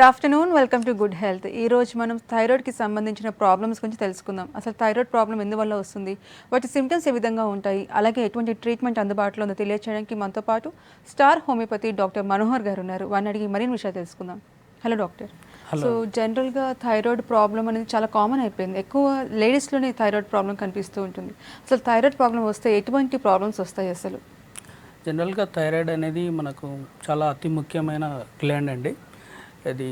Good afternoon, welcome to good health. ఈరోజు మనం థైరాయిడ్కి సంబంధించిన ప్రాబ్లమ్స్ గురించి తెలుసుకుందాం. అసలు థైరాయిడ్ ప్రాబ్లం ఎందువల్ల వస్తుంది, వాటి సిమ్టమ్స్ ఏ విధంగా ఉంటాయి, అలాగే ఎటువంటి ట్రీట్మెంట్ అందుబాటులో ఉందో తెలియచేయడానికి మనతో పాటు స్టార్ హోమియోపతి డాక్టర్ మనోహర్ గారు ఉన్నారు. వారిని అడిగి మరిన్ని విషయాలు తెలుసుకుందాం. Hello doctor. సో జనరల్గా థైరాయిడ్ ప్రాబ్లం అనేది చాలా కామన్ అయిపోయింది. ఎక్కువ లేడీస్లోనే థైరాయిడ్ ప్రాబ్లం కనిపిస్తూ ఉంటుంది. అసలు థైరాయిడ్ ప్రాబ్లం వస్తే ఎటువంటి ప్రాబ్లమ్స్ వస్తాయి అసలు? జనరల్గా థైరాయిడ్ అనేది మనకు చాలా అతి ముఖ్యమైన గ్లాండ్ అండి. ఇది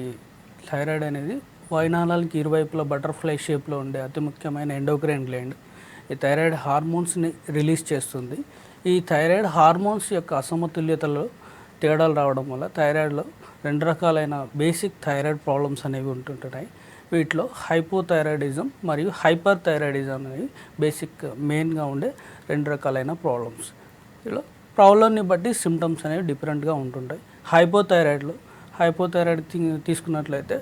థైరాయిడ్ అనేది వాయునాళాలకి ఇరువైపులా బటర్ఫ్లై షేప్లో ఉండే అతి ముఖ్యమైన ఎండోక్రైన్ గ్లాండ్. ఈ థైరాయిడ్ హార్మోన్స్ని రిలీజ్ చేస్తుంది. ఈ థైరాయిడ్ హార్మోన్స్ యొక్క అసమతుల్యతలో తేడాలు రావడం వల్ల థైరాయిడ్లో రెండు రకాలైన బేసిక్ థైరాయిడ్ ప్రాబ్లమ్స్ అనేవి ఉంటుంటాయి. వీటిలో హైపోథైరాయిడిజం మరియు హైపర్ థైరాయిడిజం అనేవి బేసిక్ మెయిన్గా ఉండే రెండు రకాలైన ప్రాబ్లమ్స్. ఇలా ప్రాబ్లమ్ని బట్టి సిమ్టమ్స్ అనేవి డిఫరెంట్గా ఉంటుంటాయి. హైపోథైరాయిడ్ తీసుకున్నట్లయితే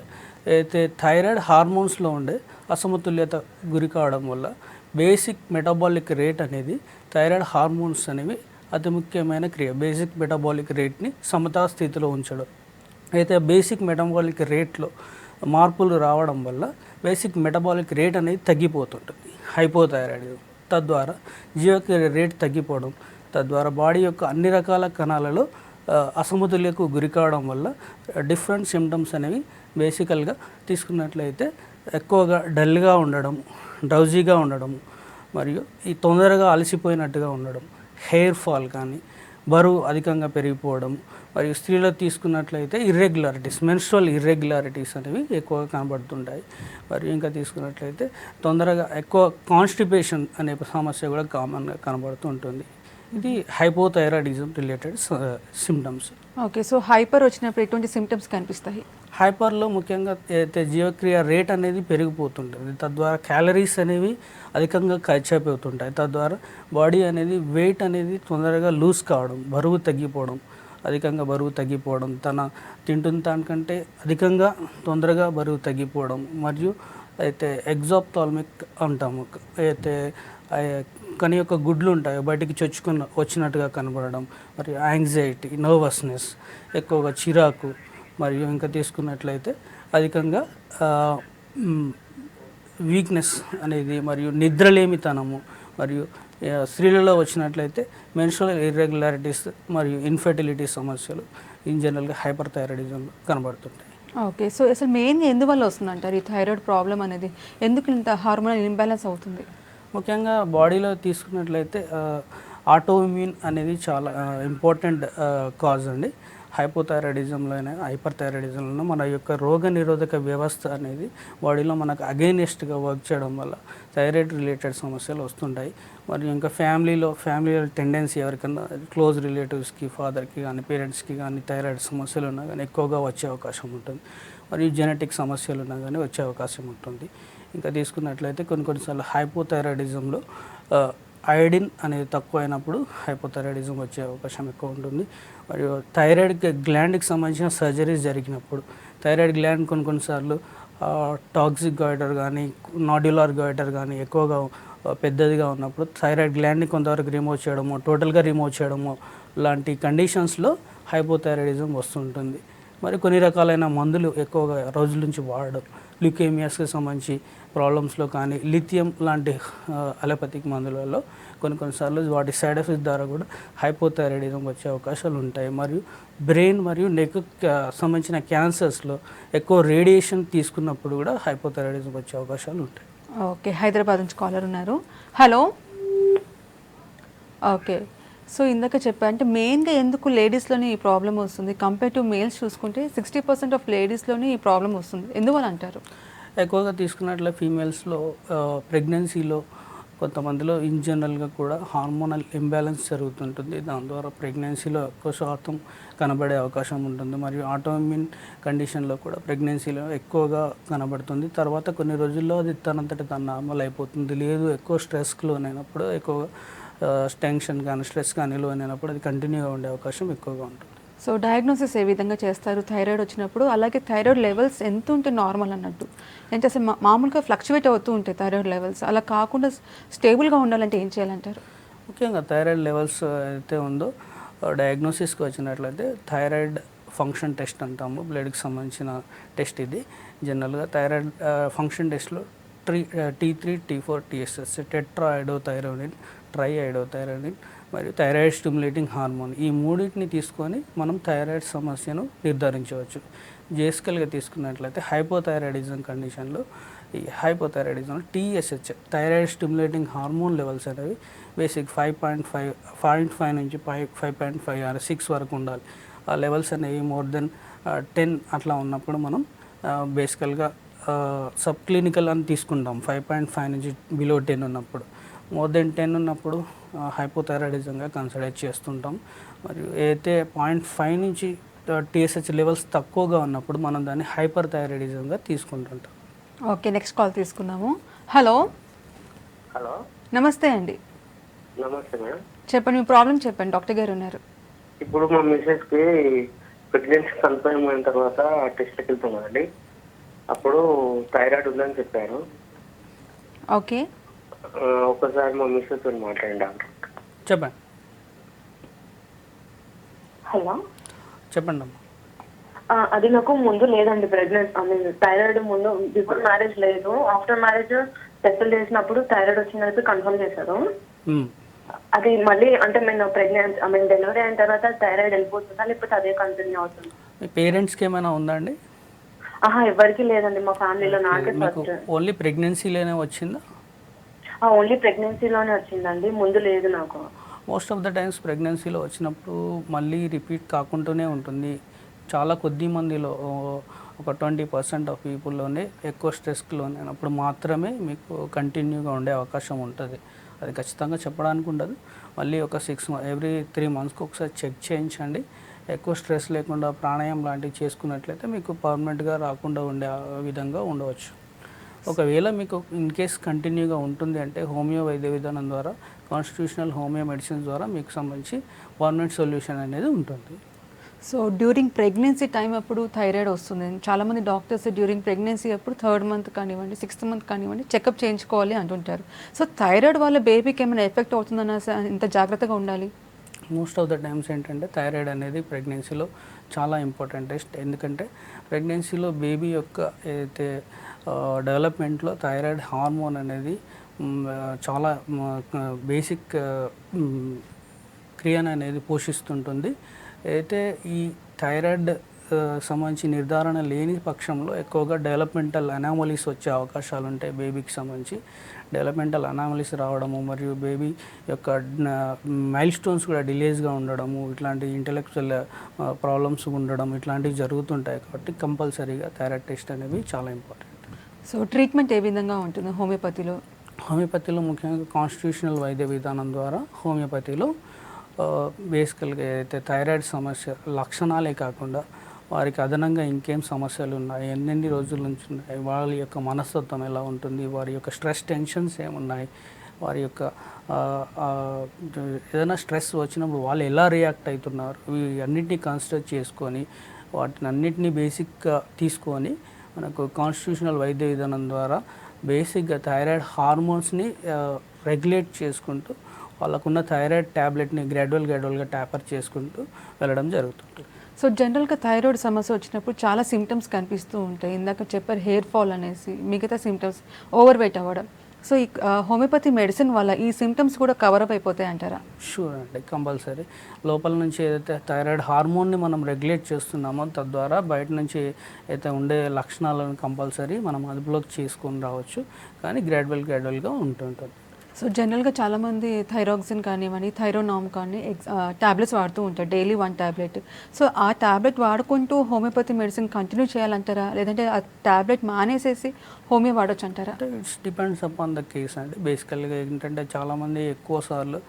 అయితే థైరాయిడ్ హార్మోన్స్లో ఉండే అసమతుల్యత గురి కావడం వల్ల బేసిక్ మెటబాలిక్ రేట్ అనేది థైరాయిడ్ హార్మోన్స్ అనేవి అతి ముఖ్యమైన క్రియ. బేసిక్ మెటబాలిక్ రేట్ని సమతా స్థితిలో ఉంచడం. అయితే బేసిక్ మెటబాలిక్ రేట్లో మార్పులు రావడం వల్ల బేసిక్ మెటబాలిక్ రేట్ అనేది తగ్గిపోతుంటుంది హైపోథైరాయిడిజం. తద్వారా జీవక్రియ రేట్ తగ్గిపోవడం, తద్వారా బాడీ యొక్క అన్ని రకాల కణాలలో అసమతుల్యకు గురి కావడం వల్ల డిఫరెంట్ సిమ్టమ్స్ అనేవి బేసికల్గా తీసుకున్నట్లయితే ఎక్కువగా డల్గా ఉండడం, డ్రౌజీగా ఉండడం, మరియు ఈ తొందరగా అలసిపోయినట్టుగా ఉండడం, హెయిర్ ఫాల్ కానీ, బరువు అధికంగా పెరిగిపోవడం, మరియు స్త్రీలో తీసుకున్నట్లయితే మెన్స్ట్రువల్ ఇర్రెగ్యులారిటీస్ అనేవి ఎక్కువగా కనబడుతుంటాయి. మరియు ఇంకా తీసుకున్నట్లయితే తొందరగా ఎక్కువ కాన్స్టిపేషన్ అనే సమస్య కూడా కామన్గా కనబడుతూ ఉంటుంది. ఇది hypothyroidism related symptoms. Okay, so hyper వచ్చినప్పుడు ఎటువంటి సిమ్టమ్స్ కనిపిస్తాయి? హైపర్లో ముఖ్యంగా అయితే జీవక్రియ రేట్ అనేది పెరిగిపోతుంటుంది. తద్వారా క్యాలరీస్ అనేవి అధికంగా ఖర్చు అవుతుంటాయి. తద్వారా బాడీ అనేది వెయిట్ అనేది తొందరగా లూజ్ కావడం, బరువు తగ్గిపోవడం, అధికంగా బరువు తగ్గిపోవడం, తింటున్న దానికంటే అధికంగా తొందరగా బరువు తగ్గిపోవడం, మరియు అయితే ఎగ్జాప్థాల్మిక్ అంటాము, అయితే కని యొక్క గుడ్లు ఉంటాయి బయటికి వచ్చినట్టుగా కనబడడం, మరియు యాంగ్జైటీ, నర్వస్నెస్, ఎక్కువగా చిరాకు, మరియు ఇంకా తీసుకున్నట్లయితే అధికంగా వీక్నెస్ అనేది, మరియు నిద్రలేమితనము, మరియు స్త్రీలలో వచ్చినట్లయితే మెన్స్ట్రువల్ ఇర్రెగ్యులారిటీస్ మరియు ఇన్ఫెర్టిలిటీ సమస్యలు ఇన్ జనరల్గా హైపర్ థైరాయిడిజంలో కనబడుతుంటాయి. ఓకే, సో అసలు మెయిన్గా ఎందువల్ల వస్తుందంటారు ఈ థైరాయిడ్ ప్రాబ్లం అనేది? ఎందుకు ఇంత హార్మోనల్ ఇంబ్యాలెన్స్ అవుతుంది? ముఖ్యంగా బాడీలో తీసుకున్నట్లయితే ఆటోఇమ్యూన్ అనేది చాలా ఇంపార్టెంట్ కాజ్ అండి. హైపోథైరాయిడిజంలో అయినా హైపర్ థైరాయిడిజంలో మన యొక్క రోగ నిరోధక వ్యవస్థ అనేది బాడీలో మనకు అగైనెస్ట్గా వర్క్ చేయడం వల్ల థైరాయిడ్ రిలేటెడ్ సమస్యలు వస్తుంటాయి. మరియు ఇంకా ఫ్యామిలీలో టెండెన్సీ ఎవరికైనా క్లోజ్ రిలేటివ్స్కి, ఫాదర్కి కానీ పేరెంట్స్కి కానీ థైరాయిడ్ సమస్యలు ఉన్నా కానీ ఎక్కువగా వచ్చే అవకాశం ఉంటుంది. మరియు జెనెటిక్ సమస్యలు ఉన్నా కానీ వచ్చే అవకాశం ఉంటుంది. ఇంకా తీసుకున్నట్లయితే కొన్నిసార్లు హైపోథైరాయిడిజంలో అయోడిన్ అనేది తక్కువ అయినప్పుడు హైపోథైరాయిడిజం వచ్చే అవకాశం ఎక్కువ ఉంటుంది. మరియు థైరాయిడ్ గ్లాండ్కి సంబంధించిన సర్జరీస్ జరిగినప్పుడు థైరాయిడ్ గ్లాండ్ కొన్నిసార్లు టాక్సిక్ గాయిటర్ కానీ, నాడ్యులార్ గాయిటర్ కానీ ఎక్కువగా పెద్దదిగా ఉన్నప్పుడు థైరాయిడ్ గ్లాండ్ని కొంతవరకు రిమూవ్ చేయడము, టోటల్గా రిమూవ్ చేయడము లాంటి కండిషన్స్లో హైపోథైరాయిడిజం వస్తుంటుంది. మరి కొన్ని రకాలైన మందులు ఎక్కువగా రోజుల నుంచి వాడడం, ల్యూకేమియాస్కి సంబంధించి ప్రాబ్లమ్స్లో కానీ, లిథియం లాంటి అలోపతిక్ మందులలో కొన్నిసార్లు వాటి సైడ్ ఎఫెక్ట్స్ ద్వారా కూడా హైపోథైరాయిడిజం వచ్చే అవకాశాలు ఉంటాయి. మరియు బ్రెయిన్ మరియు నెక్ సంబంధించిన క్యాన్సర్స్లో ఎక్కువ రేడియేషన్ తీసుకున్నప్పుడు కూడా హైపోథైరాయిడిజం వచ్చే అవకాశాలు ఉంటాయి. ఓకే, హైదరాబాద్ నుంచి కాలర్ ఉన్నారు. హలో. ఓకే, సో ఇందాక చెప్పా అంటే మెయిన్గా ఎందుకు లేడీస్లోనే ఈ ప్రాబ్లం వస్తుంది కంపేర్ టు మేల్స్ చూసుకుంటే 60% ఆఫ్ లేడీస్లోనే ఈ ప్రాబ్లం వస్తుంది, ఎందువల్ల అంటారు? ఎక్కువగా తీసుకున్నట్లే ఫీమేల్స్లో ప్రెగ్నెన్సీలో కొంతమందిలో ఇన్ జనరల్గా కూడా హార్మోనల్ ఇంబ్యాలెన్స్ జరుగుతుంటుంది. దాని ద్వారా ప్రెగ్నెన్సీలో ఎక్కువ శాతం కనబడే అవకాశం ఉంటుంది. మరియు ఆటోఇమ్యూన్ కండిషన్లో కూడా ప్రెగ్నెన్సీలో ఎక్కువగా కనబడుతుంది. తర్వాత కొన్ని రోజుల్లో అది తనంతట తను నార్మల్ అయిపోతుంది. లేదు ఎక్కువ స్ట్రెస్కి లోనైనప్పుడు, ఎక్కువగా టెన్షన్ కానీ స్ట్రెస్ కానీ లోనైనప్పుడు అది కంటిన్యూగా ఉండే అవకాశం ఎక్కువగా ఉంటుంది. సో డయాగ్నోసిస్ ఏ విధంగా చేస్తారు థైరాయిడ్ వచ్చినప్పుడు? అలాగే థైరాయిడ్ లెవెల్స్ ఎంత ఉంటే నార్మల్ అన్నట్టు? అంటే అసలు మామూలుగా ఫ్లక్చువేట్ అవుతూ ఉంటాయి థైరాయిడ్ లెవెల్స్, అలా కాకుండా స్టేబుల్గా ఉండాలంటే ఏం చేయాలంటారు? ముఖ్యంగా థైరాయిడ్ లెవెల్స్ అయితే ఉందో డయాగ్నోసిస్కి వచ్చినట్లయితే థైరాయిడ్ ఫంక్షన్ టెస్ట్ అంటాము, బ్లడ్కి సంబంధించిన టెస్ట్ ఇది. జనరల్గా థైరాయిడ్ ఫంక్షన్ టెస్ట్లో T3, T4, TSS, tetra ఐడోథైరోనిన్, try ఐడోథైరోనిన్ మరియు థైరాయిడ్ స్టిమ్యులేటింగ్ హార్మోన్, ఈ మూడింటిని తీసుకొని మనం థైరాయిడ్ సమస్యను నిర్ధారించవచ్చు. బేసికల్గా తీసుకున్నట్లయితే హైపోథైరాయిడిజం కండిషన్లో ఈ హైపోథైరాయిడిజంలో TSH thyroid stimulating hormone levels అనేవి బేసిక్ 5.5 నుంచి 5.5 ఆర్ 6 వరకు ఉండాలి. ఆ లెవెల్స్ అనేవి మోర్ దెన్ 10 అట్లా ఉన్నప్పుడు మనం బేసికల్గా సబ్ క్లినికల్ అని తీసుకుంటాం. 5.5 నుంచి బిలో 10 ఉన్నప్పుడు, మోర్ దెన్ 10 ఉన్నప్పుడు హైపోథైరాయిడిజంగా కన్సిడర్ చేస్తుంటాం. మరియు అయితే 0.5 నుంచి TSH లెవెల్స్ తక్కువగా ఉన్నప్పుడు మనం దాన్ని హైపర్ థైరాయిడిజంగా తీసుకుంటుంటాం. ఓకే, నెక్స్ట్ కాల్ తీసుకుందాము. హలో. హలో, నమస్తే అండి. నమస్తే మేడం. చెప్పండి, మీ ప్రాబ్లం చెప్పండి, డాక్టర్ గారు ఉన్నారు. ఇప్పుడు మా మిస్సెస్కి ప్రెగ్నెన్సీ కన్ఫర్మ్ అయిన తర్వాత టెస్ట్కి వెళ్తాం కదండి, అప్పుడు థైరాయిడ్ ఉందని చెప్పారు. ఓకే, ఒకసారి మా మిస్సెస్ తో మాట్లాడండి డాక్టర్. చెప్పండి. హలో, చెప్పండి అమ్మా. అది నాకు ముందు లేదండి ప్రెగ్నెంట్, ఐ మీన్ థైరాయిడ్ ముందు బిఫోర్ మ్యారేజ్ లేదు. ఆఫ్టర్ మ్యారేజ్ టెస్టులు చేసినప్పుడు థైరాయిడ్ వచ్చిందని కన్ఫర్మ్ చేశారు. అది మళ్ళీ అంటే నేను ప్రెగ్నెంట్ ఐ మీన్ డెలివరీ అయిన తర్వాత థైరాయిడ్ వెళ్ళిపోతుందా లేకపోతే అదే కంటిన్యూ అవుతుందా? మీ పేరెంట్స్కి ఏమైనా ఉందా అండి? ఎవరికి లేదండి మా ఫ్యామిలీలో, నాకే మీకు ఫస్ట్. ఓన్లీ ప్రెగ్నెన్సీలోనే వచ్చిందా? ఓన్లీ ప్రెగ్నెన్సీలోనే వచ్చిందండి, ముందు లేదు నాకు. మోస్ట్ ఆఫ్ ద టైమ్స్ ప్రెగ్నెన్సీలో వచ్చినప్పుడు మళ్ళీ రిపీట్ కాకుంటూనే ఉంటుంది. చాలా కొద్ది మందిలో ఒక 20% ఆఫ్ పీపుల్లోనే ఎక్కువ స్ట్రెస్కి లోనైనప్పుడు మాత్రమే మీకు కంటిన్యూగా ఉండే అవకాశం ఉంటుంది. అది ఖచ్చితంగా చెప్పడానికి ఉండదు. మళ్ళీ ఒక 6 ఎవ్రీ 3 మంత్స్కి ఒకసారి చెక్ చేయించండి. ఎక్కువ స్ట్రెస్ లేకుండా ప్రాణాయామం లాంటివి చేసుకున్నట్లయితే మీకు పర్మనెంట్గా రాకుండా ఉండే విధంగా ఉండవచ్చు. ఒకవేళ మీకు ఇన్ కేస్ కంటిన్యూగా ఉంటుంది అంటే హోమియో వైద్య విధానం ద్వారా, కాన్స్టిట్యూషనల్ హోమియో మెడిసిన్స్ ద్వారా మీకు సంబంధించి పర్మనెంట్ సొల్యూషన్ అనేది ఉంటుంది. సో డ్యూరింగ్ ప్రెగ్నెన్సీ టైం అప్పుడు థైరాయిడ్ వస్తుంది. చాలామంది డాక్టర్స్ డ్యూరింగ్ ప్రెగ్నెన్సీ అప్పుడు 3rd మంత్ కానివ్వండి, 6th మంత్ కానివ్వండి చెకప్ చేయించుకోవాలి అంటుంటారు. సో థైరాయిడ్ వల్ల బేబీకి ఏమైనా ఎఫెక్ట్ అవుతుందన్న ఇంత జాగ్రత్తగా ఉండాలి? మోస్ట్ ఆఫ్ ద టైమ్స్ ఏంటంటే థైరాయిడ్ అనేది ప్రెగ్నెన్సీలో చాలా ఇంపార్టెంట్ టెస్ట్. ఎందుకంటే ప్రెగ్నెన్సీలో బేబీ యొక్క ఏదైతే డెవలప్మెంట్లో థైరాయిడ్ హార్మోన్ అనేది చాలా బేసిక్ క్రియను అనేది పోషిస్తుంటుంది. అయితే ఈ థైరాయిడ్ సంబంధించి నిర్ధారణ లేని పక్షంలో ఎక్కువగా డెవలప్మెంటల్ అనామలీస్ వచ్చే అవకాశాలు ఉంటాయి. బేబీకి సంబంధించి డెవలప్మెంటల్ అనామలీస్ రావడము మరియు బేబీ యొక్క మైల్ స్టోన్స్ కూడా డిలేస్గా ఉండడము, ఇట్లాంటి ఇంటెలెక్చువల్ ప్రాబ్లమ్స్ ఉండడం ఇట్లాంటివి జరుగుతుంటాయి. కాబట్టి కంపల్సరీగా థైరాయిడ్ టెస్ట్ అనేవి చాలా ఇంపార్టెంట్. సో ట్రీట్మెంట్ ఏ విధంగా ఉంటుంది హోమియోపతిలో? హోమియోపతిలో ముఖ్యంగా కాన్స్టిట్యూషనల్ వైద్య విధానం ద్వారా హోమియోపతిలో బేసికల్గా అయితే థైరాయిడ్ సమస్య లక్షణాలే కాకుండా వారికి అదనంగా ఇంకేం సమస్యలు ఉన్నాయి, ఎన్నెన్ని రోజుల నుంచి ఉన్నాయి, వాళ్ళ యొక్క మనస్తత్వం ఎలా ఉంటుంది, వారి యొక్క స్ట్రెస్ టెన్షన్స్ ఏమున్నాయి, వారి యొక్క ఏదైనా స్ట్రెస్ వచ్చినప్పుడు వాళ్ళు ఎలా రియాక్ట్ అవుతున్నారు, ఇవి అన్నింటినీ కన్సిడర్ చేసుకొని వాటిని అన్నింటినీ బేసిక్గా తీసుకొని మనకు కాన్స్టిట్యూషనల్ వైద్య విధానం ద్వారా బేసిక్గా థైరాయిడ్ హార్మోన్స్ని రెగ్యులేట్ చేసుకుంటూ వాళ్ళకున్న థైరాయిడ్ ట్యాబ్లెట్ని గ్రాడ్యువల్గా ట్యాపర్ చేసుకుంటూ వెళ్ళడం జరుగుతుంది. సో జనరల్గా థైరాయిడ్ సమస్య వచ్చినప్పుడు చాలా సిమ్టమ్స్ కనిపిస్తూ ఉంటాయి. ఇందాక చెప్పారు హెయిర్ ఫాల్ అనేసి, మిగతా సిమ్టమ్స్ ఓవర్ వెయిట్ అవ్వడం. సో ఈ హోమియోపతి మెడిసిన్ వల్ల ఈ సిమ్టమ్స్ కూడా కవరప్ అయిపోతాయి అంటారా? షూర్ అండి, కంపల్సరీ. లోపల నుంచి ఏదైతే థైరాయిడ్ హార్మోన్ని మనం రెగ్యులేట్ చేస్తున్నామో తద్వారా బయట నుంచి అయితే ఉండే లక్షణాలను కంపల్సరీ మనం అదుపులోకి చేసుకొని రావచ్చు. కానీ గ్రాడ్యువల్గా ఉంటుంటుంది. సో జనరల్గా చాలామంది థైరాక్సిన్ కానివ్వండి, థైరోనామ్ కానీ ట్యాబ్లెట్స్ వాడుతూ ఉంటారు, డైలీ 1 ట్యాబ్లెట్. సో ఆ ట్యాబ్లెట్ వాడుకుంటూ హోమియోపతి మెడిసిన్ కంటిన్యూ చేయాలంటారా, లేదంటే ఆ ట్యాబ్లెట్ మానేసేసి హోమియో వాడొచ్చు అంటారా? It's depends upon the case అండి. బేసికల్గా ఏంటంటే చాలామంది ఎక్కువ సార్లు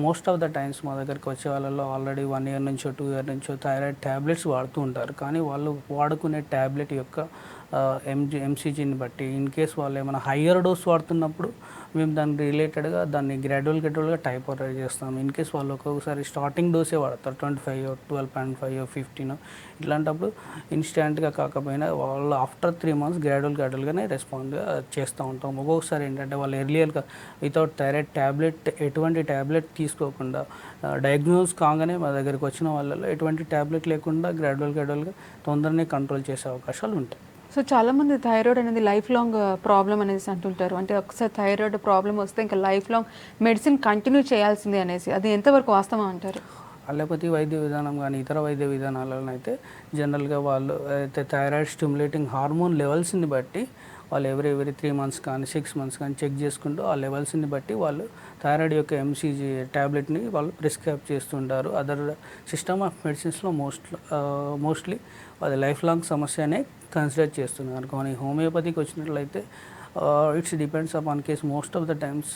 మోస్ట్ ఆఫ్ ద టైమ్స్ మా దగ్గరికి వచ్చే వాళ్ళలో ఆల్రెడీ 1 year నుంచో 2 year నుంచో థైరాయిడ్ ట్యాబ్లెట్స్ వాడుతూ ఉంటారు. కానీ వాళ్ళు వాడుకునే ట్యాబ్లెట్ యొక్క ఎంసీజీని బట్టి ఇన్ కేస్ వాళ్ళు ఏమైనా హయ్యర్ డోస్ వాడుతున్నప్పుడు మేము దానికి రిలేటెడ్గా దాన్ని గ్రాడ్యువల్గా టైపరైజ్ చేస్తాం. ఇన్ కేస్ వాళ్ళు ఒక్కొక్కసారి స్టార్టింగ్ డోసే వాడతారు, 25 12.5 15. ఇట్లాంటప్పుడు ఇన్స్టెంట్గా కాకపోయినా వాళ్ళు ఆఫ్టర్ 3 months గ్రాడ్యువల్గానే రెస్పాండ్ చేస్తూ ఉంటాం. ఒక్కొక్కసారి ఏంటంటే వాళ్ళు ఎర్లియర్గా వితౌట్ థైరాయిడ్ ట్యాబ్లెట్, ఎటువంటి ట్యాబ్లెట్ తీసుకోకుండా డయాగ్నోస్ కాగానే మా దగ్గరికి వచ్చిన వాళ్ళలో ఎటువంటి ట్యాబ్లెట్ లేకుండా గ్రాడ్యువల్గా తొందరనే కంట్రోల్ చేసే అవకాశాలు ఉంటాయి. సో చాలామంది థైరాయిడ్ అనేది లైఫ్ లాంగ్ ప్రాబ్లం అనేసి అంటుంటారు. అంటే ఒకసారి థైరాయిడ్ ప్రాబ్లం వస్తే ఇంకా లైఫ్ లాంగ్ మెడిసిన్ కంటిన్యూ చేయాల్సిందే అనేసి, అది ఎంతవరకు వాస్తవం అంటారు? అలోపతి వైద్య విధానం కానీ ఇతర వైద్య విధానాలలో అయితే జనరల్గా వాళ్ళు అయితే థైరాయిడ్ స్టిమ్యులేటింగ్ హార్మోన్ లెవెల్స్ని బట్టి వాళ్ళు ఎవ్రీ 3 months కానీ 6 months కానీ చెక్ చేసుకుంటూ ఆ లెవెల్స్ని బట్టి వాళ్ళు థైరాయిడ్ యొక్క ఎంసీజీ ట్యాబ్లెట్ని వాళ్ళు ప్రిస్క్రైబ్ చేస్తుంటారు. అదర్ సిస్టమ్ ఆఫ్ మెడిసిన్స్లో మోస్ట్లీ అది లైఫ్ లాంగ్ సమస్యనే కన్సిడర్ చేస్తున్నారు. కానీ హోమియోపతికి వచ్చినట్లయితే it's depends upon case. Most of the times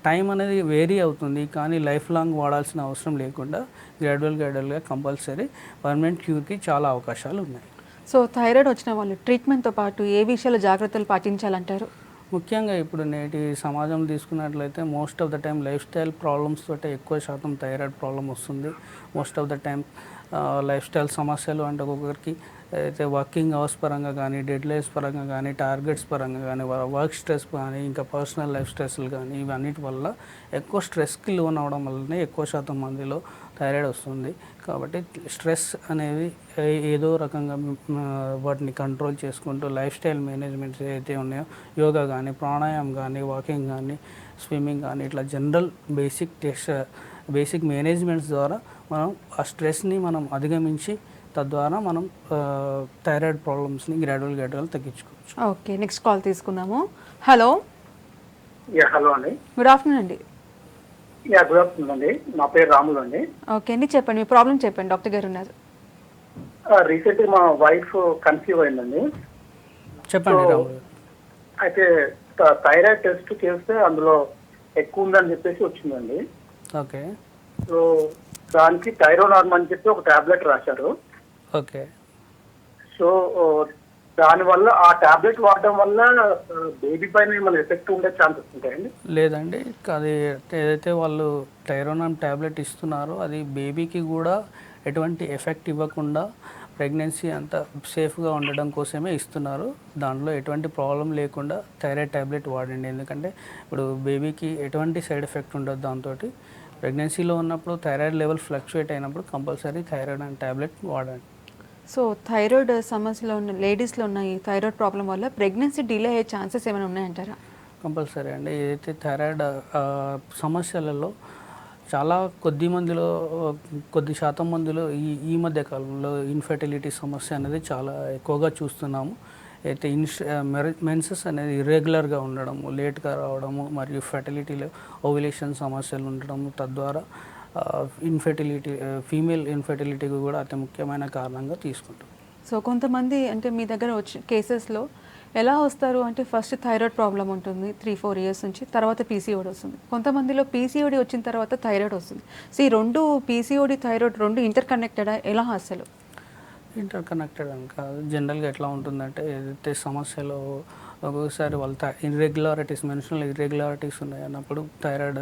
time అనేది వేరీ అవుతుంది, కానీ లైఫ్ లాంగ్ వాడాల్సిన అవసరం లేకుండా గ్రాడ్యువల్గా కంపల్సరీ పర్మనెంట్ క్యూర్కి చాలా అవకాశాలు ఉన్నాయి. సో థైరాయిడ్ వచ్చిన వాళ్ళు ట్రీట్మెంట్తో పాటు ఏ విషయాలు జాగ్రత్తలు పాటించాలంటారు? ముఖ్యంగా ఇప్పుడు నేటి సమాజం తీసుకున్నట్లయితే most of the time life style problems తోటే ఎక్కువ శాతం థైరాయిడ్ ప్రాబ్లం వస్తుంది. Most of the time life style సమస్యలు అంటే ఒక్కొక్కరికి అయితే వర్కింగ్ అవర్స్ పరంగా కానీ, డెడ్ లైన్స్ పరంగా కానీ, టార్గెట్స్ పరంగా కానీ, వర్క్ స్ట్రెస్ కానీ, ఇంకా పర్సనల్ లైఫ్ స్ట్రెస్లు కానీ, ఇవన్నిటి వల్ల ఎక్కువ స్ట్రెస్కి లోన్ అవడం వల్లనే ఎక్కువ శాతం మందిలో థైరాయిడ్ వస్తుంది. కాబట్టి స్ట్రెస్ అనేది ఏదో రకంగా వాటిని కంట్రోల్ చేసుకుంటూ లైఫ్ స్టైల్ మేనేజ్మెంట్స్ ఏవైతే ఉన్నాయో, యోగా కానీ, ప్రాణాయామం కానీ, వాకింగ్ కానీ, స్విమ్మింగ్ కానీ, ఇట్లా జనరల్ బేసిక్ మేనేజ్మెంట్స్ ద్వారా మనం ఆ స్ట్రెస్ని మనం అధిగమించి తద్వారా మనం థైరాయిడ్ ప్రాబ్లమ్స్ని గ్రాడ్యువల్గా తగ్గించుకోవచ్చు. ఓకే, నెక్స్ట్ కాల్ తీసుకుందాము. హలో. హలో అండి. గుడ్ ఆఫ్టర్నూన్ అండి. గుడ్ ఆఫ్టర్నూన్ అండి. నా పేరు రాములు అండి. ఓకే అండి, చెప్పండి, మీ ప్రాబ్లం చెప్పండి, డాక్టర్ గారు ఉన్నారు. రీసెంట్గా మా వైఫ్ కన్సీవ్ అయిందండి. చెప్పండి రాములు. అయితే థైరాయిడ్ టెస్ట్ చేస్తే అందులో ఎక్కువ ఉందని చెప్పేసి వచ్చిందండి. ఓకే. సో దానికి థైరోనార్మ్ అని చెప్పి ఒక టాబ్లెట్ రాశారు. ఓకే. సో దానివల్ల ఆ టాబ్లెట్ వాడడం వల్ల బేబీ పైన ఏమైనా ఎఫెక్ట్ ఉండే ఛాన్సెస్ ఉంటాయండి? లేదండి, అది ఏదైతే వాళ్ళు థైరోనామ్ టాబ్లెట్ ఇస్తున్నారో అది బేబీకి కూడా ఎటువంటి ఎఫెక్ట్ ఇవ్వకుండా ప్రెగ్నెన్సీ అంతా సేఫ్గా ఉండడం కోసమే ఇస్తున్నారు. దాంట్లో ఎటువంటి ప్రాబ్లం లేకుండా థైరాయిడ్ టాబ్లెట్ వాడండి. ఎందుకంటే ఇప్పుడు బేబీకి ఎటువంటి సైడ్ ఎఫెక్ట్ ఉండదు. దాంతో ప్రెగ్నెన్సీలో ఉన్నప్పుడు థైరాయిడ్ లెవెల్ ఫ్లక్చుయేట్ అయినప్పుడు కంపల్సరీ థైరాయిడ్ అండ్ టాబ్లెట్ వాడండి. సో థైరాయిడ్ సమస్యలో ఉన్న లేడీస్లో ఉన్న ఈ థైరాయిడ్ ప్రాబ్లం వల్ల ప్రెగ్నెన్సీ డిలే అయ్యే ఛాన్సెస్ ఏమైనా ఉన్నాయంటారా? కంపల్సరీ అండి. ఏదైతే థైరాయిడ్ సమస్యలలో చాలా కొద్ది శాతం మందిలో ఈ మధ్య కాలంలో ఇన్ఫెర్టిలిటీ సమస్య అనేది చాలా ఎక్కువగా చూస్తున్నాము. అయితే మెన్సెస్ అనేది ఇర్రెగ్యులర్గా ఉండడము, లేట్గా రావడము, మరియు ఫెర్టిలిటీలో ఓవ్యులేషన్ సమస్యలు ఉండడము, తద్వారా ఫీమేల్ ఇన్ఫెర్టిలిటీకి కూడా అతి ముఖ్యమైన కారణంగా తీసుకుంటాం. సో కొంతమంది అంటే మీ దగ్గర వచ్చి కేసెస్లో ఎలా వస్తారు అంటే ఫస్ట్ థైరాయిడ్ ప్రాబ్లం ఉంటుంది 3-4 years నుంచి, తర్వాత పీసీఓడి వస్తుంది. కొంతమందిలో పీసీఓడి వచ్చిన తర్వాత థైరాయిడ్ వస్తుంది. సో ఈ రెండు పీసీఓడి థైరాయిడ్ రెండు ఇంటర్ కనెక్టెడా? ఎలా అసలు? ఇంటర్ కనెక్టెడ్ అని కాదు. జనరల్గా ఎట్లా ఉంటుందంటే ఏదైతే సమస్యలో ఒక్కొక్కసారి వాళ్ళ ఇర్రెగ్యులారిటీస్, మెన్స్ట్రువల్ ఇర్రెగ్యులారిటీస్ ఉన్నాయి అన్నప్పుడు థైరాయిడ్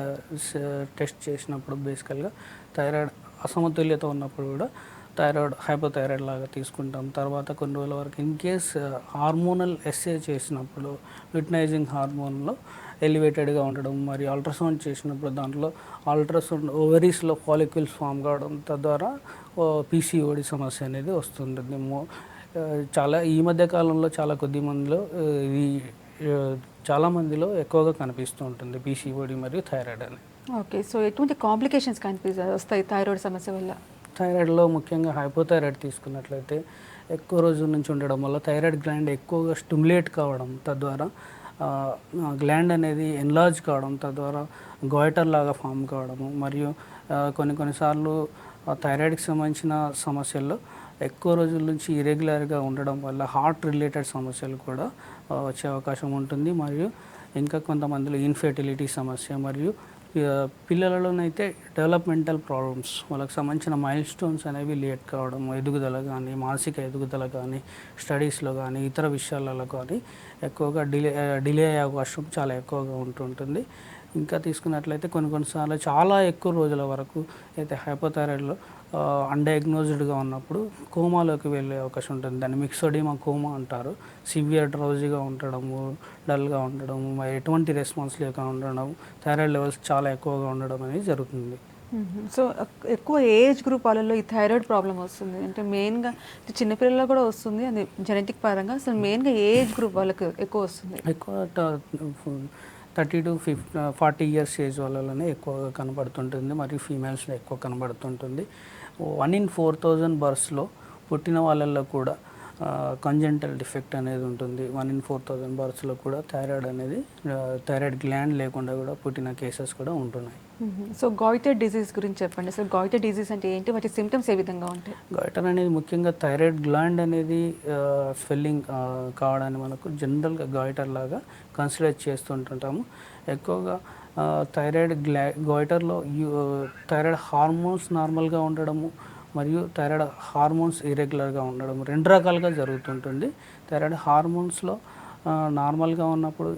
టెస్ట్ చేసినప్పుడు బేసికల్గా థైరాయిడ్ అసమతుల్యత ఉన్నప్పుడు కూడా థైరాయిడ్ హైపోథైరాయిడ్ లాగా తీసుకుంటాం. తర్వాత కొన్ని రోజుల వరకు ఇన్ కేస్ హార్మోనల్ ఎస్ఏ చేసినప్పుడు లుటినైజింగ్ హార్మోన్లో ఎలివేటెడ్గా ఉండడం, మరియు అల్ట్రాసౌండ్ చేసినప్పుడు దాంట్లో అల్ట్రాసౌండ్ ఓవరీస్లో ఫాలిక్యూల్స్ ఫామ్ కావడం, తద్వారా పీసీఓడి సమస్య అనేది వస్తుంటుంది. చాలా ఈ మధ్య కాలంలో చాలా మందిలో ఎక్కువగా కనిపిస్తూ ఉంటుంది పీసీఓడి మరియు థైరాయిడ్ అనేది. ఓకే, సో ఎటువంటి కాంప్లికేషన్స్ వస్తాయి థైరాయిడ్ సమస్య వల్ల? థైరాయిడ్లో ముఖ్యంగా హైపోథైరాయిడ్ తీసుకున్నట్లయితే ఎక్కువ రోజుల నుంచి ఉండడం వల్ల థైరాయిడ్ గ్లాండ్ ఎక్కువగా స్టిమ్యులేట్ కావడం, తద్వారా గ్లాండ్ అనేది ఎన్లార్జ్ కావడం, తద్వారా గాయిటర్ లాగా ఫామ్ కావడము, మరియు కొన్నిసార్లు థైరాయిడ్కి సంబంధించిన సమస్యల్లో ఎక్కువ రోజుల నుంచి ఇరెగ్యులర్గా ఉండడం వల్ల హార్ట్ రిలేటెడ్ సమస్యలు కూడా వచ్చే అవకాశం ఉంటుంది. మరియు ఇంకా కొంతమందిలో ఇన్ఫెర్టిలిటీ సమస్య మరియు పిల్లలలోనైతే డెవలప్మెంటల్ ప్రాబ్లమ్స్ వాళ్ళకి సంబంధించిన మైల్ స్టోన్స్ అనేవి లేట్ కావడం, ఎదుగుదల కానీ, మానసిక ఎదుగుదల కానీ, స్టడీస్లో కానీ, ఇతర విషయాలలో కానీ ఎక్కువగా డిలే అయ్యే అవకాశం చాలా ఎక్కువగా ఉంటుంటుంది. ఇంకా తీసుకున్నట్లయితే కొన్నిసార్లు చాలా ఎక్కువ రోజుల వరకు అయితే హైపోథైరాయిడ్లో అన్డయాగ్నోజ్డ్గా ఉన్నప్పుడు కోమాలోకి వెళ్ళే అవకాశం ఉంటుంది. దాన్ని మిక్సోడిమా కోమా అంటారు. సివియర్ డ్రౌజీగా ఉండడము, డల్గా ఉండడము, మరి ఎటువంటి రెస్పాన్స్ లేక ఉండడం, థైరాయిడ్ లెవెల్స్ చాలా ఎక్కువగా ఉండడం అనేది జరుగుతుంది. సో ఎక్కువ ఏజ్ గ్రూప్ వాళ్ళలో ఈ థైరాయిడ్ ప్రాబ్లం వస్తుంది అంటే మెయిన్గా చిన్నపిల్లల్లో కూడా వస్తుంది, అది జెనెటిక్ పరంగా. అసలు మెయిన్గా ఏజ్ గ్రూప్ వాళ్ళకి ఎక్కువ వస్తుంది. ఎక్కువ 30 to 40 ఇయర్స్ ఏజ్ వాళ్ళలోనే ఎక్కువగా కనబడుతుంటుంది, మరియు ఫీమేల్స్లో ఎక్కువ కనబడుతుంటుంది. 1 in 4,000 బర్త్స్లో పుట్టిన వాళ్ళల్లో కూడా కంజెంటల్ డిఫెక్ట్ అనేది ఉంటుంది. 1 in 4,000 బర్త్స్లో కూడా థైరాయిడ్ గ్లాండ్ లేకుండా కూడా పుట్టిన కేసెస్ కూడా ఉంటున్నాయి. సో గాయిటర్ డిజీజ్ గురించి చెప్పండి. అసలు గాయిటర్ డిజీజ్ అంటే ఏంటి, వాటి సిమ్టమ్స్ ఏ విధంగా ఉంటాయి? గాయిటర్ అనేది ముఖ్యంగా థైరాయిడ్ గ్లాండ్ అనేది స్వెల్లింగ్ కావడాన్ని మనకు జనరల్గా గాయిటర్ లాగా కన్సిడర్ చేస్తుంటుంటాము. ఎక్కువగా గాయిటర్లో థైరాయిడ్ హార్మోన్స్ నార్మల్గా ఉండడము మరియు థైరాయిడ్ హార్మోన్స్ ఇర్రెగ్యులర్గా ఉండడం రెండు రకాలుగా జరుగుతుంటుంది. థైరాయిడ్ హార్మోన్స్లో నార్మల్గా ఉన్నప్పుడు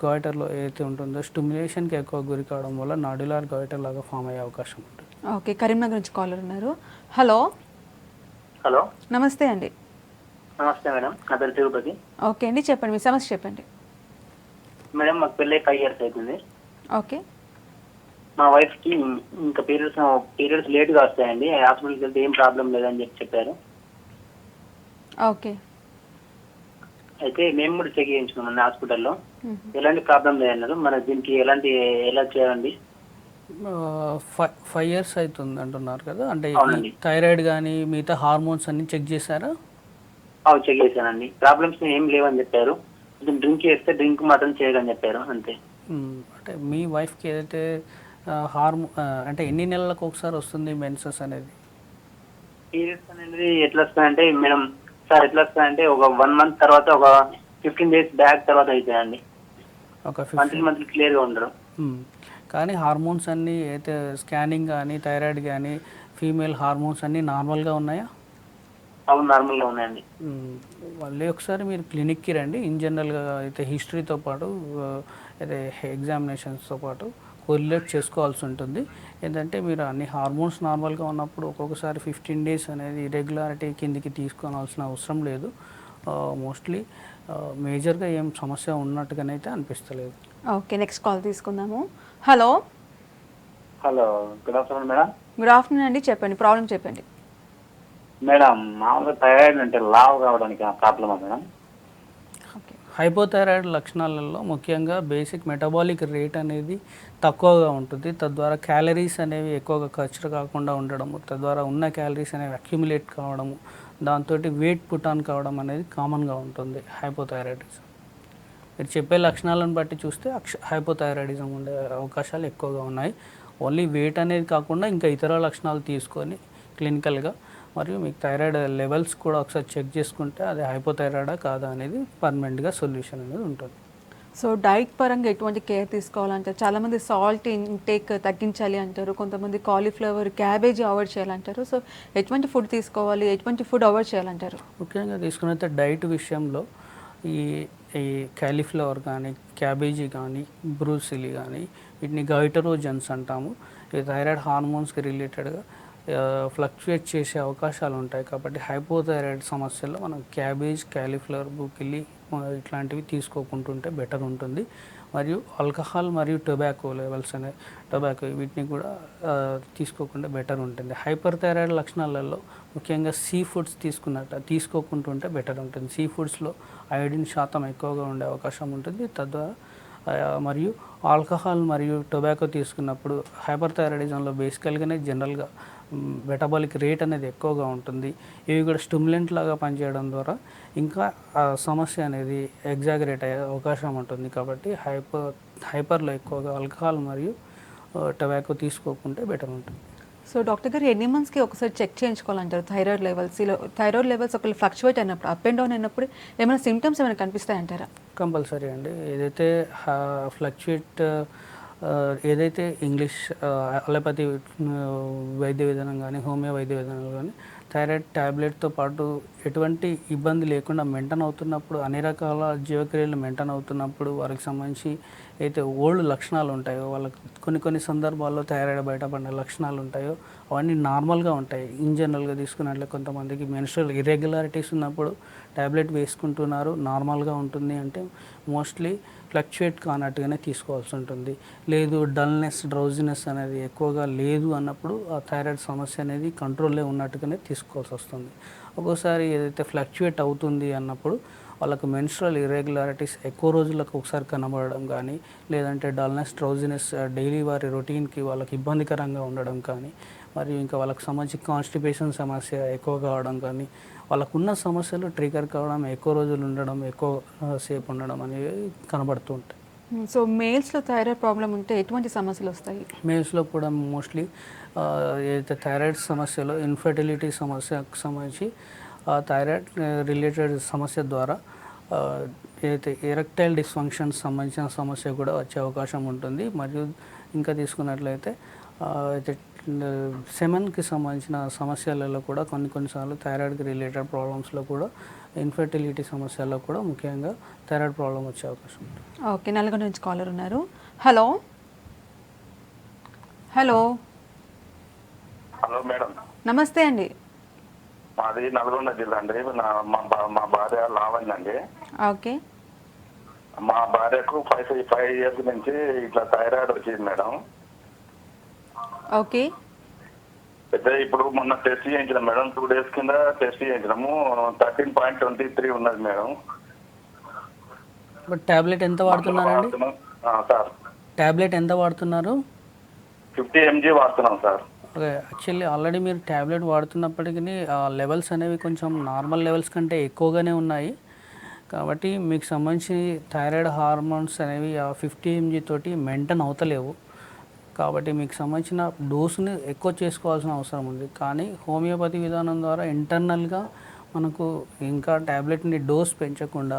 గాయిటర్లో ఏదైతే ఉంటుందో స్టిమ్యులేషన్కి ఎక్కువ గురి కావడం వల్ల నాడ్యులర్ గాయిటర్ లాగా ఫామ్ అయ్యే అవకాశం ఉంటుంది. ఓకే, కరీంనగర్ నుంచి కాలర్ ఉన్నారు. హలో హలో, నమస్తే అండి. నమస్తే మేడం, నా పేరు తిరుపతి. ఓకే అండి, చెప్పండి మీ సమస్య చెప్పండి. మేడం మాకు పెళ్ళి 5 years అవుతుంది. ఓకే, మా వైఫ్కి ఇంకా పీరియడ్స్ లేట్గా వస్తాయండి. హాస్పిటల్కి వెళ్తే ఏం ప్రాబ్లం లేదని చెప్పారు. ఓకే. అయితే మేము కూడా చెక్ చేయించుకున్నాం హాస్పిటల్లో, ఎలాంటి ప్రాబ్లం లేదన్నారు. మన దీనికి ఎలా చేయాలండి? 5 years అవుతుంది అంటున్నారు కదా, అంటే అవునండి. థైరాయిడ్ కానీ మిగతా హార్మోన్స్ అన్ని చెక్ చేశారా? చెక్ చేశానండి. ప్రాబ్లమ్స్ ఏం లేవని చెప్పారు. డ్రింక్ చేస్తే డ్రింక్ మాత్రం చేయదని చెప్పారు, అంతే. అంటే మీ వైఫ్కి ఏదైతే అంటే ఎన్ని నెలలకు ఒకసారి వస్తుంది మెన్సెస్ అనేది? పీరియడ్స్ అనేది ఎట్లా వస్తాయంటే మేడం, ఎట్లా వస్తాయంటే ఒక 1 month తర్వాత, ఒక 15 days బ్యాక్ తర్వాత అవుతాయండి. ఒక మంత్లీ క్లియర్గా ఉండరు. కానీ హార్మోన్స్ అన్నీ అయితే స్కానింగ్ కానీ థైరాయిడ్ కానీ ఫీమేల్ హార్మోన్స్ అన్నీ నార్మల్గా ఉన్నాయా? అవును, నార్మల్గా ఉన్నాయండి. మళ్ళీ ఒకసారి మీరు క్లినిక్కి రండి. ఇన్ జనరల్గా అయితే హిస్టరీతో పాటు అయితే ఎగ్జామినేషన్స్తో పాటు కోరిలేట్ చేసుకోవాల్సి ఉంటుంది. ఏంటంటే మీరు అన్ని హార్మోన్స్ నార్మల్గా ఉన్నప్పుడు ఒక్కొక్కసారి 15 days అనేది ఇరెగ్యులారిటీ కిందికి తీసుకోవాల్సిన అవసరం లేదు. మోస్ట్లీ మేజర్గా ఏం సమస్య ఉన్నట్టుగానైతే అనిపిస్తలేదు. ఓకే, నెక్స్ట్ కాల్ తీసుకుందాము. Hello hello, good afternoon madam. Good afternoon అండి, చెప్పండి ప్రాబ్లం చెప్పండి. మేడం, మామూలుగా థైరాయిడ్ అంటే లావ్ కావడానికి ప్రాబ్లమా మేడం? ఓకే, హైపోథైరాయిడ్ లక్షణాలలో ముఖ్యంగా బేసిక్ మెటబాలిక్ రేట్ అనేది తక్కువగా ఉంటుంది. తద్వారా క్యాలరీస్ అనేవి ఎక్కువగా ఖర్చు కాకుండా ఉండడము, తద్వారా ఉన్న క్యాలరీస్ అనేవి అక్యుములేట్ కావడము, దాంతో వెయిట్ పుట్ ఆన్ కావడం అనేది కామన్గా ఉంటుంది హైపోథైరాయిడిజం. మీరు చెప్పే లక్షణాలను బట్టి చూస్తే హైపోథైరాయిడిజం ఉండే అవకాశాలు ఎక్కువగా ఉన్నాయి. ఓన్లీ వెయిట్ అనేది కాకుండా ఇంకా ఇతర లక్షణాలు తీసుకొని క్లినికల్గా మరియు మీకు థైరాయిడ్ లెవెల్స్ కూడా ఒకసారి చెక్ చేసుకుంటే అది హైపోథైరాయిడా కాదా అనేది పర్మనెంట్గా సొల్యూషన్ అనేది ఉంటుంది. సో డైట్ పరంగా ఎటువంటి కేర్ తీసుకోవాలంటారు? చాలామంది సాల్ట్ ఇంటేక్ తగ్గించాలి అంటారు, కొంతమంది కాలీఫ్లవర్, క్యాబేజీ అవాయిడ్ చేయాలంటారు. సో ఎటువంటి ఫుడ్ తీసుకోవాలి, ఎటువంటి ఫుడ్ అవాయిడ్ చేయాలంటారు? ముఖ్యంగా తీసుకున్నైతే డైట్ విషయంలో ఈ కాలీఫ్లవర్ కానీ, క్యాబేజీ కానీ, బ్రూసిలీ కానీ వీటిని గైటరోజన్స్ అంటాము. ఈ థైరాయిడ్ హార్మోన్స్కి రిలేటెడ్గా ఫ్లక్చుయేట్ చేసే అవకాశాలు ఉంటాయి. కాబట్టి హైపోథైరాయిడ్ సమస్యల్లో మనం క్యాబేజ్, కాలీఫ్లవర్, బ్రూసిలీ ఇట్లాంటివి తీసుకోకుంటుంటే బెటర్ ఉంటుంది. మరియు ఆల్కహాల్ మరియు టొబాకో లెవెల్స్ టొబాకో వీటిని కూడా తీసుకోకుండా బెటర్ ఉంటుంది. హైపర్ థైరాయిడ్ లక్షణాలలో ముఖ్యంగా సీ ఫుడ్స్ తీసుకోకుంటుంటే బెటర్ ఉంటుంది. సీ ఫుడ్స్లో అయోడిన్ శాతం ఎక్కువగా ఉండే అవకాశం ఉంటుంది. తద్వారా మరియు ఆల్కహాల్ మరియు టొబాకో తీసుకున్నప్పుడు హైపర్ థైరాయిడిజంలో బేసికల్గానే జనరల్గా మెటబాలిక్ రేట్ అనేది ఎక్కువగా ఉంటుంది. ఇవి కూడా స్టిమ్యులెంట్ లాగా పనిచేయడం ద్వారా ఇంకా సమస్య అనేది ఎగ్జాగరేట్ అయ్యే అవకాశం ఉంటుంది. కాబట్టి హైపర్లో ఎక్కువగా ఆల్కహాల్ మరియు టొబాకో తీసుకోకుంటే బెటర్ ఉంటుంది. సో డాక్టర్ గారు ఎన్ని మంత్స్కి ఒకసారి చెక్ చేయించుకోవాలంటారు థైరాయిడ్ లెవెల్స్? థైరాయిడ్ లెవెల్స్ ఒకవేళ ఫ్లక్చువేట్ అయినప్పుడు, అప్ అండ్ డౌన్ అయినప్పుడు ఏమైనా సిమ్టమ్స్ ఏమైనా కనిపిస్తాయంటారా? కంపల్సరీ అండి. ఏదైతే ఫ్లక్చుయేట్ ఏదైతే ఇంగ్లీష్ అలోపతి వైద్య విధానం కానీ హోమియో వైద్య విధానాలు కానీ థైరాయిడ్ ట్యాబ్లెట్తో పాటు ఎటువంటి ఇబ్బంది లేకుండా మెయింటైన్ అవుతున్నప్పుడు అన్ని రకాల జీవక్రియలు మెయింటైన్ అవుతున్నప్పుడు వారికి సంబంధించి అయితే ఓల్డ్ లక్షణాలు ఉంటాయో వాళ్ళకి కొన్ని సందర్భాల్లో థైరాయిడ్ బయటపడిన లక్షణాలు ఉంటాయో అవన్నీ నార్మల్గా ఉంటాయి. ఇన్ జనరల్గా తీసుకున్నట్లే కొంతమందికి మెన్స్ట్రల్ ఇర్రెగ్యులారిటీస్ ఉన్నప్పుడు ట్యాబ్లెట్ వేసుకుంటున్నారు నార్మల్గా ఉంటుంది అంటే మోస్ట్లీ ఫ్లక్చుయేట్ కానట్టుగానే తీసుకోవాల్సి ఉంటుంది. లేదు డల్నెస్ డ్రౌజినెస్ అనేది ఎక్కువగా లేదు అన్నప్పుడు ఆ థైరాయిడ్ సమస్య అనేది కంట్రోల్లో ఉన్నట్టుగానే తీసుకోవాల్సి వస్తుంది. ఒక్కోసారి ఏదైతే ఫ్లక్చుయేట్ అవుతుంది అన్నప్పుడు వాళ్ళకు మెన్స్ట్రల్ ఇర్రెగ్యులారిటీస్ ఎక్కువ రోజులకు ఒకసారి కనబడడం కానీ లేదంటే డల్నెస్ డ్రౌజినెస్ డైలీ వారి రొటీన్కి వాళ్ళకి ఇబ్బందికరంగా ఉండడం కానీ మరియు ఇంకా వాళ్ళకి సంబంధించి కాన్స్టిపేషన్ సమస్య ఎక్కువ కావడం కానీ వాళ్ళకున్న సమస్యలు ట్రిగర్ కావడం ఎక్కువ రోజులు ఉండడం ఎక్కువ సేపు ఉండడం అనేవి కనబడుతూ ఉంటాయి. సో మేల్స్లో థైరాయిడ్ ప్రాబ్లం ఉంటే ఎటువంటి సమస్యలు వస్తాయి? మేల్స్లో కూడా మోస్ట్లీ ఏదైతే థైరాయిడ్ సమస్యలో ఇన్ఫర్టిలిటీ సమస్యకు సంబంధించి థైరాయిడ్ రిలేటెడ్ సమస్య ద్వారా ఏదైతే ఎరెక్టైల్ డిస్ఫంక్షన్ సంబంధించిన సమస్య కూడా వచ్చే అవకాశం ఉంటుంది. మరియు ఇంకా తీసుకున్నట్లయితే అయితే సెమెన్కి సంబంధించిన సమస్యలలో కూడా కొన్నిసార్లు థైరాయిడ్కి రిలేటెడ్ ప్రాబ్లమ్స్లో కూడా ఇన్ఫర్టిలిటీ సమస్యల్లో కూడా ముఖ్యంగా థైరాయిడ్ ప్రాబ్లం వచ్చే అవకాశం ఉంటుంది. ఓకే, నల్గొండ నుంచి కాలర్ ఉన్నారు. హలో హలో హలో మేడం, నమస్తే అండి. మాది నల్గొండ జిల్లా అండి. మా భార్య లావణ్య అండి. ఓకే, మా భార్యకు 5 years నుంచి ఇట్లా థైరాయిడ్ వచ్చింది మేడం. ఓకే, అయితే ఇప్పుడు మొన్న టెస్ట్ చేయించినాం మేడం. 2 days కింద టెస్ట్ చేయించినాము. 13.23 ఉన్నది మేడం. బట్ ట్యాబ్లెట్ ఎంత వాడుతున్నారండి? సార్ ట్యాబ్లెట్ ఎంత వాడుతున్నారు? 50 mg వాడుతున్నాం సార్. ఓకే, యాక్చువల్లీ ఆల్రెడీ మీరు ట్యాబ్లెట్ వాడుతున్నప్పటికీ లెవెల్స్ అనేవి కొంచెం నార్మల్ లెవెల్స్ కంటే ఎక్కువగానే ఉన్నాయి. కాబట్టి మీకు సంబంధించి థైరాయిడ్ హార్మోన్స్ అనేవి ఆ 50 mg తోటి మెయింటైన్ అవుతలేవు. కాబట్టి మీకు సంబంధించిన డోసుని ఎక్కువ చేసుకోవాల్సిన అవసరం ఉంది. కానీ హోమియోపతి విధానం ద్వారా ఇంటర్నల్గా మనకు ఇంకా ట్యాబ్లెట్ని డోస్ పెంచకుండా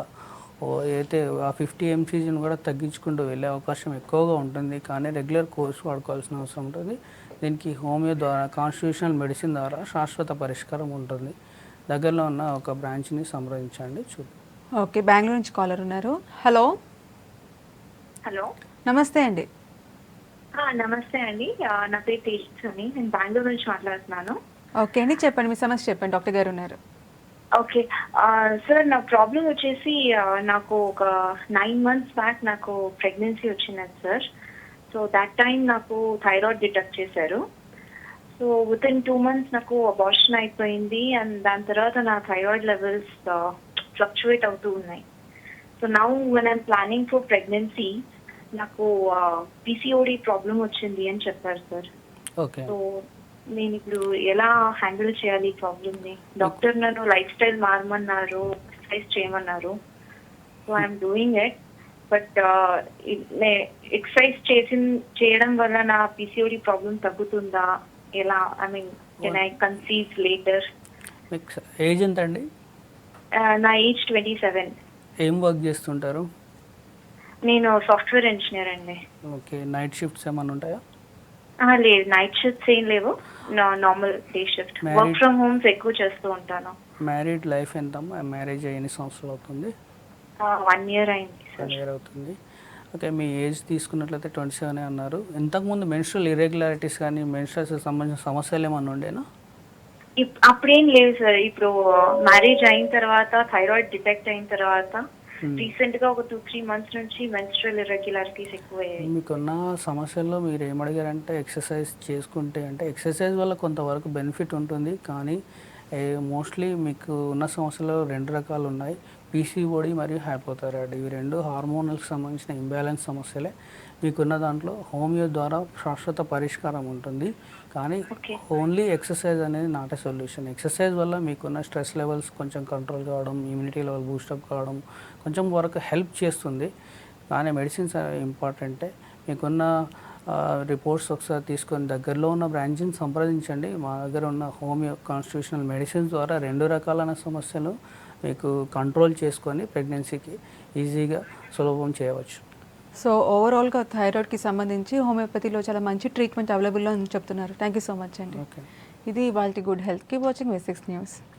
అయితే ఆ 50 mgని కూడా తగ్గించుకుంటూ వెళ్ళే అవకాశం ఎక్కువగా ఉంటుంది. కానీ రెగ్యులర్ కోర్స్ వాడుకోవాల్సిన అవసరం ఉంటుంది. దీనికి హోమియో ద్వారా కాన్స్టిట్యూషనల్ మెడిసిన్ ద్వారా శాశ్వత పరిష్కారం ఉంటుంది. దగ్గరలో ఉన్న ఒక బ్రాంచ్ని సంప్రదించండి. ఓకే, బెంగళూరు నుంచి కాలర్ ఉన్నారు. హలో హలో, నమస్తే అండి. నమస్తే అండి. నా పేరు తేజస్విని. నేను బెంగళూరు నుంచి మాట్లాడుతున్నాను. ఓకే అండి, చెప్పండి, మీ సమస్య చెప్పండి, డాక్టర్ గారు ఉన్నారు. ఓకే సార్, నా ప్రాబ్లం వచ్చేసి నాకు ఒక 9 months బ్యాక్ నాకు ప్రెగ్నెన్సీ వచ్చింది సార్. సో దట్ టైం నాకు థైరాయిడ్ డిటెక్ట్ చేశారు. సో వితిన్ 2 months నాకు అబార్షన్ అయిపోయింది. అండ్ దాని తర్వాత నా థైరాయిడ్ లెవెల్స్ ఫ్లక్చువేట్ అవుతూ ఉన్నాయి. So now when I'm planning for pregnancy నాకు PCOD ప్రాబ్లం వచ్చింది అని చెప్పారు సార్. ఓకే, సో నేను ఇప్పుడు ఎలా హ్యాండిల్ చేయాలి ఈ ప్రాబ్లమ్ని? డాక్టర్ నన్ను లైఫ్ స్టైల్ మారమన్నారు, ఎక్సర్సైజ్ చేయమన్నారు. So I'm doing it. But exercise చేయడం వల్ల నా PCOD ప్రాబ్లం తగ్గుతుందా? ఎలా? I mean can I conceive later? మీకు ఏజ్ ఎంత అండి? నా ఏజ్ 27. ఏం వర్క్ చేస్తుంటారు? నేను సాఫ్ట్వేర్ ఇంజనీర్ అండి. ఓకే, నైట్ షిఫ్ట్స్ ఏమైనా ఉంటాయా? లేదు, నైట్ షిఫ్ట్స్ ఏం లేవు. Normal day shift. Work from homes ఎక్కువ చేస్తూ ఉంటాను. మ్యారీడ్ లైఫ్ ఎంతమ్మా? మ్యారేజ్ ఎన్ని సంవత్సరాలు అవుతుంది? 1 year అయింది సార్. 1 year అవుతుంది. ఓకే, మీ ఏజ్ తీసుకున్నట్లయితే 27 అన్నారు. ఇంతకుముందు మెన్స్ట్రల్ ఇర్రెగ్యులారిటీస్ కానీ మెన్స్ట్రల్స్ సంబంధించిన సమస్యలు ఏమైనా ఉండేనా? అప్పుడేం లేవు సార్. ఇప్పుడు మ్యారేజ్ అయిన తర్వాత థైరాయిడ్ డిటెక్ట్ అయిన తర్వాత రీసెంట్ గా ఒక 2-3 months నుంచి మెన్స్ట్రల్ ఇర్రెగ్యులారిటీస్ ఎక్కువయ్యాయి. మీకున్న సమస్యల్లో మీరు ఏమడిగారంటే ఎక్సర్సైజ్ చేసుకుంటే అంటే ఎక్సర్సైజ్ వల్ల కొంతవరకు బెనిఫిట్ ఉంటుంది. కానీ మోస్ట్లీ మీకు ఉన్న సమస్యలు 2 రకాలు ఉన్నాయి. PCOD మరియు హైపోథైరాయిడ్. ఇవి 2 హార్మోనల్కి సంబంధించిన ఇంబ్యాలెన్స్ సమస్యలే. మీకున్న దాంట్లో హోమియో ద్వారా శాశ్వత పరిష్కారం ఉంటుంది. కానీ ఓన్లీ ఎక్సర్సైజ్ అనేది నాట్ ఏ సొల్యూషన్. ఎక్సర్సైజ్ వల్ల మీకున్న స్ట్రెస్ లెవెల్స్ కొంచెం కంట్రోల్ కావడం, ఇమ్యూనిటీ లెవెల్ బూస్టప్ కావడం కొంచెం వరకు హెల్ప్ చేస్తుంది. కానీ మెడిసిన్స్ ఇంపార్టెంటే. మీకున్న రిపోర్ట్స్ ఒకసారి తీసుకొని దగ్గరలో ఉన్న బ్రాంచ్ని సంప్రదించండి. మా దగ్గర ఉన్న హోమియో కాన్స్టిట్యూషనల్ మెడిసిన్స్ ద్వారా 2 రకాలైన సమస్యలు మీకు కంట్రోల్ చేసుకొని ప్రెగ్నెన్సీకి ఈజీగా సులభం చేయవచ్చు. సో ఓవరాల్గా థైరాయిడ్కి సంబంధించి హోమియోపతిలో చాలా మంచి ట్రీట్మెంట్ అవైలబుల్లో అని చెప్తున్నారు. థ్యాంక్ యూ సో మచ్ అండి. ఓకే. ఇది వాళ్ళ good health. Keep watching V6 news.